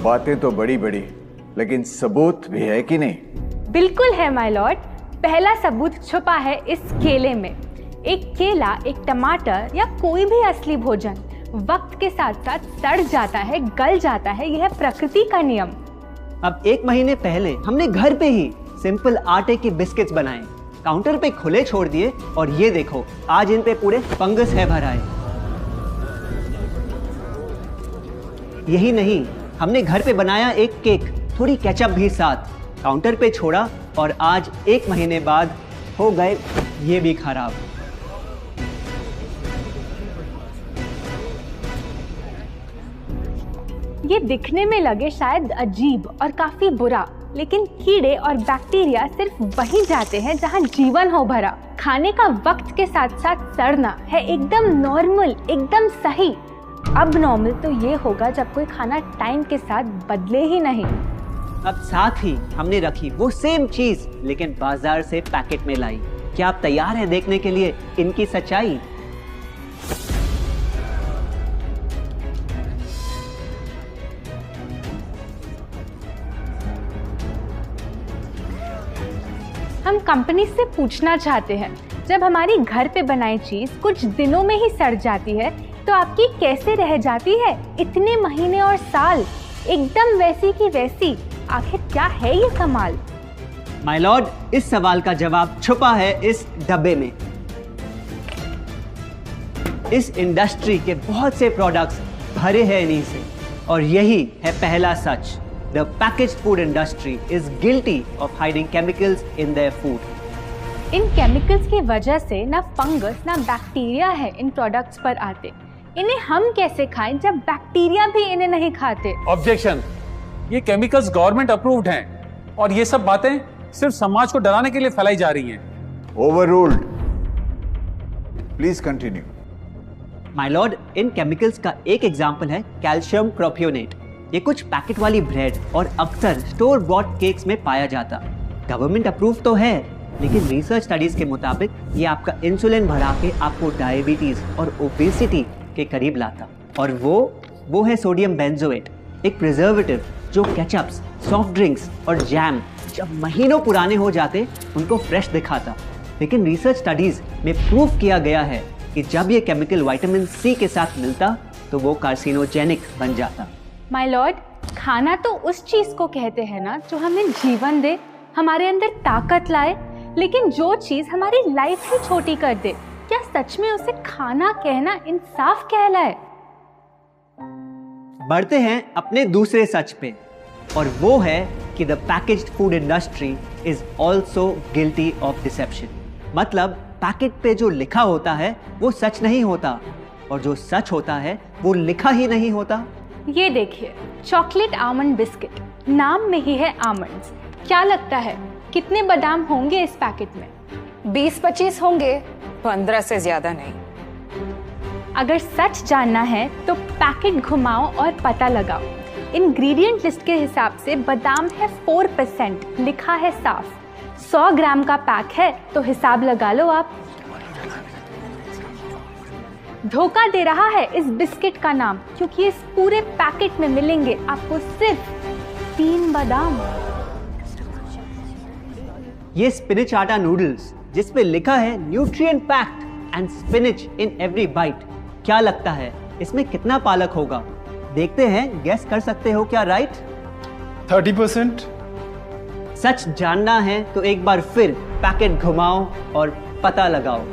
बातें तो बड़ी बड़ी, लेकिन सबूत भी है कि नहीं? बिल्कुल है माय लॉर्ड। पहला सबूत छुपा है इस केले में। एक केला, एक टमाटर या कोई भी असली भोजन वक्त के साथ साथ सड़ जाता है, गल जाता है। यह प्रकृति का नियम। अब 1 महीने पहले हमने घर पे ही सिंपल आटे के बिस्किट्स बनाए, काउंटर पे खुले छोड़ दिए और ये देखो आज इन पे पूरे फंगस है भर आए। यही नहीं, हमने घर पे बनाया एक केक, थोड़ी केचप भी साथ, काउंटर पे छोड़ा और आज 1 महीने बाद हो गए ये भी खराब। ये दिखने में लगे शायद अजीब और काफी बुरा, लेकिन कीड़े और बैक्टीरिया सिर्फ वहीं जाते हैं जहां जीवन हो भरा। खाने का वक्त के साथ साथ सड़ना है एकदम नॉर्मल, एकदम सही। अब नॉर्मल तो ये होगा जब कोई खाना टाइम के साथ बदले ही नहीं। अब साथ ही हमने रखी वो सेम चीज लेकिन बाजार से पैकेट में लाई। क्या आप तैयार हैं देखने के लिए इनकी सच्चाई? हम कंपनी से पूछना चाहते हैं, जब हमारी घर पे बनाई चीज कुछ दिनों में ही सड़ जाती है तो आपकी कैसे रह जाती है इतने महीने और साल एकदम वैसी की वैसी? आखिर क्या है ये कमाल? माय लॉर्ड, इस सवाल का जवाब छुपा है इस डब्बे में। इस इंडस्ट्री के बहुत से प्रोडक्ट्स भरे हैं इन्हीं से और यही है पहला सच। The packaged food industry is guilty of hiding chemicals in their food. In chemicals की वजह से ना फंगस ना बैक्टीरिया है इन प्रोडक्ट्स पर आते। इन्हें हम कैसे खाएं जब बैक्टीरिया भी इन्हें नहीं खाते? ऑब्जेक्शन, ये केमिकल्स गवर्नमेंट अप्रूव्ड हैं और ये सब बातें सिर्फ समाज को डराने के लिए फैलाई जा रही हैं। Overruled. Please continue. My Lord, in chemicals का एक एग्जांपल है कैल्शियम प्रोपियोनेट। ये कुछ पैकेट वाली ब्रेड और अक्सर स्टोर बॉट केक्स में पाया जाता। गवर्नमेंट अप्रूव तो है, लेकिन रिसर्च स्टडीज के मुताबिक ये आपका इंसुलिन बढ़ा के आपको डायबिटीज और ओबेसिटी के करीब लाता। और वो है सोडियम बेंजोएट, एक प्रिजर्वेटिव जो केचप्स, सॉफ्ट ड्रिंक्स और जैम जब महीनों पुराने हो जाते उनको फ्रेश दिखाता। लेकिन रिसर्च स्टडीज में प्रूव किया गया है कि जब ये केमिकल विटामिन सी के साथ मिलता तो वो कार्सिनोजेनिक बन जाता। माय लॉर्ड, खाना तो उस चीज को कहते हैं ना जो हमें जीवन दे, हमारे अंदर ताकत लाए। लेकिन जो चीज हमारी लाइफ ही छोटी कर दे, क्या सच में उसे खाना कहना इंसाफ कहलाए? बढ़ते हैं अपने दूसरे सच पे और वो है कि the packaged food industry is also guilty of deception. मतलब पैकेट पे जो लिखा होता है वो सच नहीं होता और जो सच होता है वो लिखा ही नहीं होता। ये देखिए, चॉकलेट आमंड बिस्किट, नाम में ही है आमंड्स। क्या लगता है कितने बादाम होंगे इस पैकेट में? 20-25 होंगे, 15 से ज्यादा नहीं। अगर सच जानना है तो पैकेट घुमाओ और पता लगाओ। इंग्रेडिएंट लिस्ट के हिसाब से बादाम है 4%, लिखा है साफ। 100 ग्राम का पैक है तो हिसाब लगा लो आप। धोखा दे रहा है इस बिस्किट का नाम, क्योंकि इस पूरे पैकेट में मिलेंगे आपको सिर्फ 3 बादाम। ये स्पिनच आटा नूडल्स जिस पे लिखा है nutrient packed and spinach in every bite. क्या लगता है इसमें कितना पालक होगा? देखते हैं, गेस कर सकते हो क्या राइट? 30%। सच जानना है तो एक बार फिर पैकेट घुमाओ और पता लगाओ।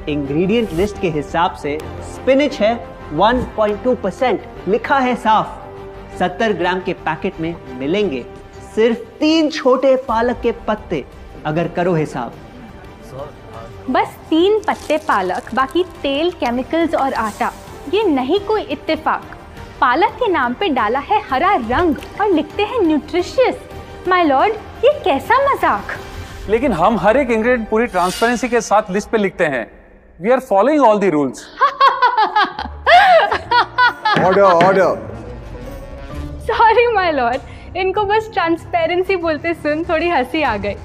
इंग्रेडिएंट लिस्ट के हिसाब से स्पिनच है 1.2%, लिखा है साफ। 70 ग्राम के पैकेट में मिलेंगे सिर्फ 3 छोटे पालक के पत्ते। अगर करो हिसाब, बस 3 पत्ते पालक, बाकी तेल, केमिकल्स और आटा। ये नहीं कोई इत्तेफाक। पालक के नाम पे डाला है हरा रंग और लिखते हैं न्यूट्रिशियस। माय लॉर्ड, ये कैसा मजाक? लेकिन हम हर एक इंग्रेडिएंट पूरी ट्रांसपेरेंसी के साथ लिस्ट पे लिखते हैं। We are following all the rules. Order. Sorry my lord, इनको बस ट्रांसपेरेंसी बोलते सुन थोड़ी हंसी आ गई।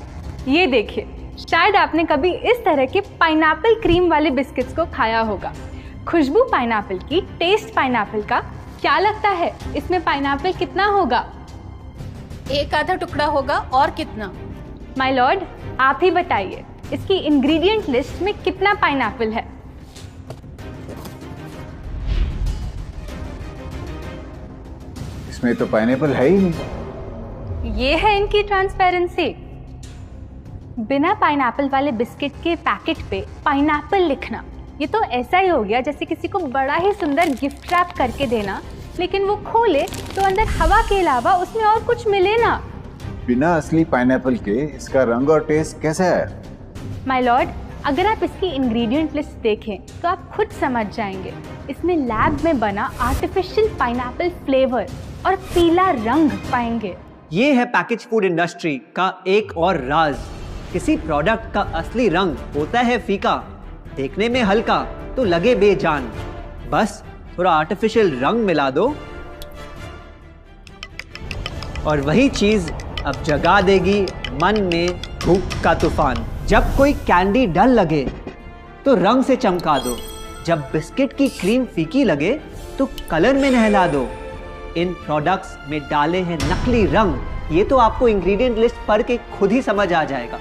ये देखिए, शायद आपने कभी इस तरह के पाइनएप्पल क्रीम वाले बिस्किट्स को खाया होगा। खुशबू पाइनएप्पल की, टेस्ट पाइनएप्पल का, क्या लगता है इसमें पाइनएप्पल कितना होगा? एक आधा टुकड़ा होगा, और कितना? माय लॉर्ड, आप ही बताइए, इसकी इंग्रेडिएंट लिस्ट में कितना पाइनएप्पल है? इसमें तो पाइनएप्पल है ही नहीं। ये है इनकी ट्रांसपेरेंसी। बिना पाइनएप्पल वाले बिस्किट के पैकेट पे पाइनएप्पल लिखना, ये तो ऐसा ही हो गया जैसे किसी को बड़ा ही सुंदर गिफ्ट रैप करके देना, लेकिन वो खोले तो अंदर हवा के अलावा उसमें और कुछ मिले ना। बिना असली पाइनएप्पल के इसका रंग और टेस्ट कैसा है? माय लॉर्ड, अगर आप इसकी इंग्रेडिएंट लिस्ट देखें तो आप खुद समझ जाएंगे। इसमें लैब में बना आर्टिफिशियल पाइनएप्पल फ्लेवर और पीला रंग पाएंगे। ये है पैकेज फूड इंडस्ट्री का एक और राज। किसी प्रोडक्ट का असली रंग होता है फीका, देखने में हल्का तो लगे बेजान। बस थोड़ा आर्टिफिशियल रंग मिला दो और वही चीज अब जगा देगी मन में भूख का तूफान। जब कोई कैंडी डल लगे तो रंग से चमका दो, जब बिस्किट की क्रीम फीकी लगे तो कलर में नहला दो। इन प्रोडक्ट्स में डाले हैं नकली रंग, ये तो आपको इंग्रेडिएंट लिस्ट पढ़ के खुद ही समझ आ जाएगा।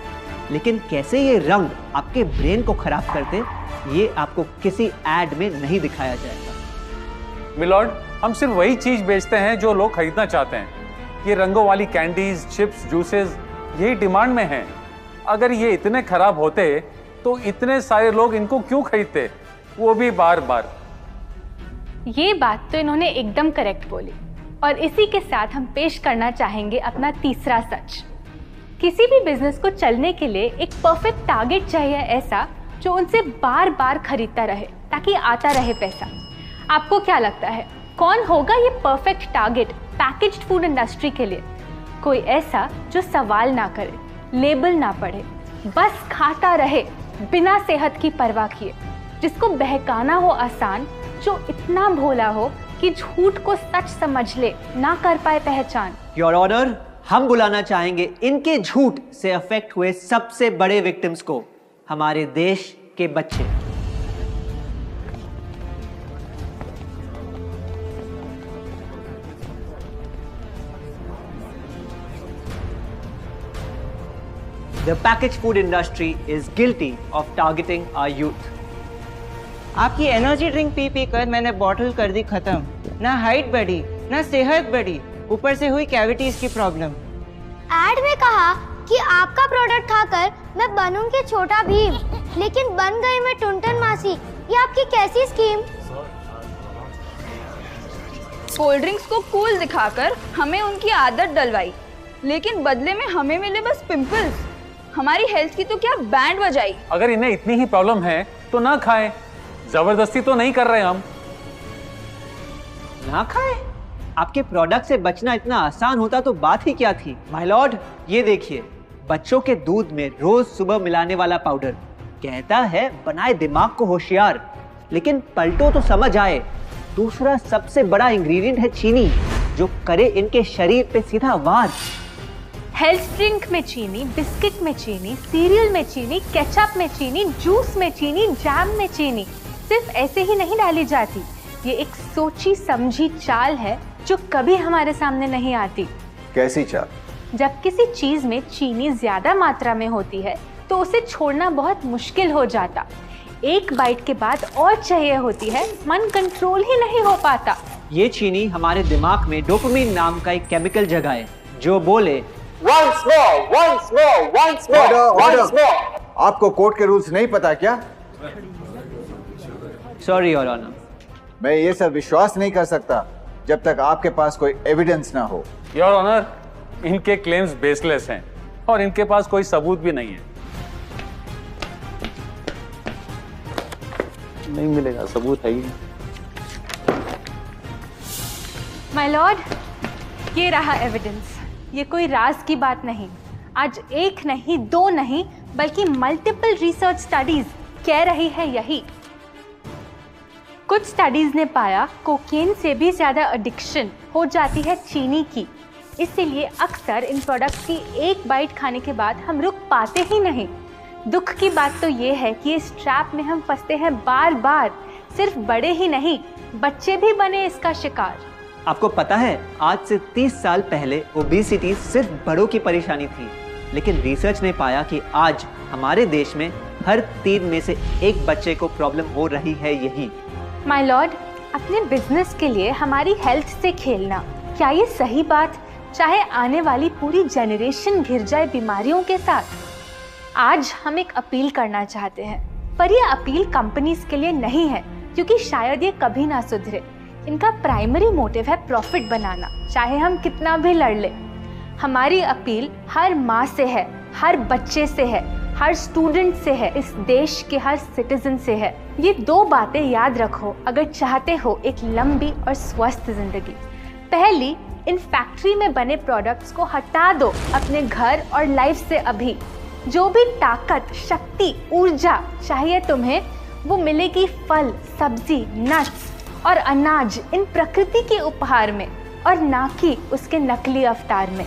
लेकिन कैसे ये रंग आपके ब्रेन को खराब करते, ये आपको किसी एड में नहीं दिखाया जाएगा। मिलॉर्ड, हम सिर्फ वही चीज बेचते हैं जो लोग खरीदना चाहते हैं। ये रंगों वाली कैंडीज, चिप्स, जूसेस यही डिमांड में हैं। अगर ये इतने खराब होते तो इतने सारे लोग इनको क्यों खरीदते, वो भी बार बार। ये बात तो इन्होंने एकदम करेक्ट बोली, और इसी के साथ हम पेश करना चाहेंगे अपना तीसरा सच। किसी भी बिजनेस को चलने के लिए एक परफेक्ट टारगेट चाहिए, ऐसा जो उनसे बार बार खरीदता रहे ताकि आता रहे पैसा। आपको क्या लगता है कौन होगा ये perfect target packaged food industry के लिए? कोई ऐसा जो सवाल ना करे, लेबल ना पढ़े, बस खाता रहे बिना सेहत की परवाह किए, जिसको बहकाना हो आसान, जो इतना भोला हो कि झूठ को सच समझ ले, ना कर पाए पहचान। योर ऑनर, हम बुलाना चाहेंगे इनके झूठ से अफेक्ट हुए सबसे बड़े विक्टिम्स को, हमारे देश के बच्चे। The packaged food industry is guilty of targeting our youth. आपकी एनर्जी ड्रिंक पी पी कर मैंने बॉटल कर दी खत्म। ना हाइट बढ़ी, ना सेहत बढ़ी, ऊपर से हुई कैविटीज की प्रॉब्लम। एड में कहा कि आपका प्रोडक्ट खाकर मैं बनूंगी छोटा भीम, लेकिन बन गई मैं टुनटन मासी। ये आपकी कैसी स्कीम? कोल्ड ड्रिंक्स को कूल दिखाकर हमें उनकी आदत डलवाई, लेकिन बदले में हमें मिले बस पिंपल्स। हमारी हेल्थ की तो क्या बैंड बजाई। अगर इन्हें इतनी ही प्रॉब्लम है तो ना खाएं, जबरदस्ती तो नहीं कर रहे हम। ना खाए? आपके प्रोडक्ट से बचना इतना आसान होता तो बात ही क्या थी। माय लॉर्ड, ये देखिए, बच्चों के दूध में रोज सुबह मिलाने वाला पाउडर कहता है बनाए दिमाग को होशियार, लेकिन पलटो तो समझ आए। दूसरा सबसे बड़ा इंग्रेडिएंट है चीनी, जो करे इनके शरीर पे सीधा वार। हेल्थ ड्रिंक में चीनी, बिस्किट में चीनी, सीरियल में चीनी, केचप में चीनी, जूस में चीनी, जैम में चीनी सिर्फ ऐसे ही नहीं डाली जाती। ये एक सोची समझी चाल है जो कभी हमारे सामने नहीं आती। कैसी चाल? जब किसी चीज में चीनी ज्यादा मात्रा में होती है तो उसे छोड़ना बहुत मुश्किल हो जाता। एक बाइट के बाद और चाहिए होती है, मन कंट्रोल ही नहीं हो पाता। ये चीनी हमारे दिमाग में डोपामिन नाम का एक केमिकल जगाए, जो बोले Once more. Order. आपको कोर्ट के रूल्स नहीं पता क्या? Sorry your honour. मैं ये सब विश्वास नहीं कर सकता जब तक आपके पास कोई एविडेंस ना हो। योर ऑनर, इनके क्लेम्स बेसलेस हैं और इनके पास कोई सबूत भी नहीं है। नहीं मिलेगा, सबूत है ही नहीं। माय लॉर्ड, ये रहा एविडेंस। ये कोई राज की बात नहीं। आज एक नहीं, दो नहीं, बल्कि मल्टीपल रिसर्च स्टडीज कह रही है यही। कुछ स्टडीज ने पाया कोकेन से भी ज्यादा एडिक्शन हो जाती है चीनी की। इसीलिए अक्सर इन प्रोडक्ट्स की एक बाइट खाने के बाद हम रुक पाते ही नहीं। दुख की बात तो ये है कि इस ट्रैप में हम फंसते हैं बार बार। सिर्फ बड़े ही नहीं, बच्चे भी बने इसका शिकार। आपको पता है, आज से 30 साल पहले ओबेसिटी सिर्फ बड़ों की परेशानी थी, लेकिन रिसर्च ने पाया कि आज हमारे देश में हर 3 में से 1 बच्चे को प्रॉब्लम हो रही है यही। माय लॉर्ड, अपने बिजनेस के लिए हमारी हेल्थ से खेलना, क्या ये सही बात, चाहे आने वाली पूरी जनरेशन घिर जाए बीमारियों के साथ? आज हम एक अपील करना चाहते हैं, पर ये अपील कंपनीज के लिए नहीं है, क्योंकि शायद ये कभी ना सुधरे। इनका प्राइमरी मोटिव है प्रॉफिट बनाना, चाहे हम कितना भी लड़ ले। हमारी अपील हर माँ से है, हर बच्चे से है, हर स्टूडेंट से है, इस देश के हर सिटीजन से है। ये 2 बातें याद रखो अगर चाहते हो एक लंबी और स्वस्थ जिंदगी। पहली, इन फैक्ट्री में बने प्रोडक्ट्स को हटा दो अपने घर और लाइफ से अभी। जो भी ताकत, शक्ति, ऊर्जा चाहिए तुम्हें, वो मिलेगी फल, सब्जी, नट्स और अनाज इन प्रकृति के उपहार में, और ना कि उसके नकली अवतार में।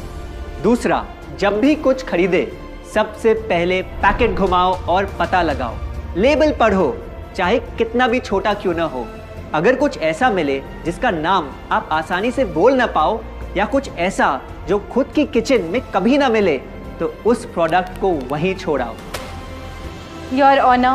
दूसरा, जब भी कुछ खरीदे सबसे पहले पैकेट घुमाओ और पता लगाओ, लेबल पढ़ो, चाहे कितना भी छोटा क्यों ना हो। अगर कुछ ऐसा मिले जिसका नाम आप आसानी से बोल ना पाओ, या कुछ ऐसा जो खुद की किचन में कभी ना मिले, तो उस प्रोडक्ट को वहीं छोड़ाओ। Your honour,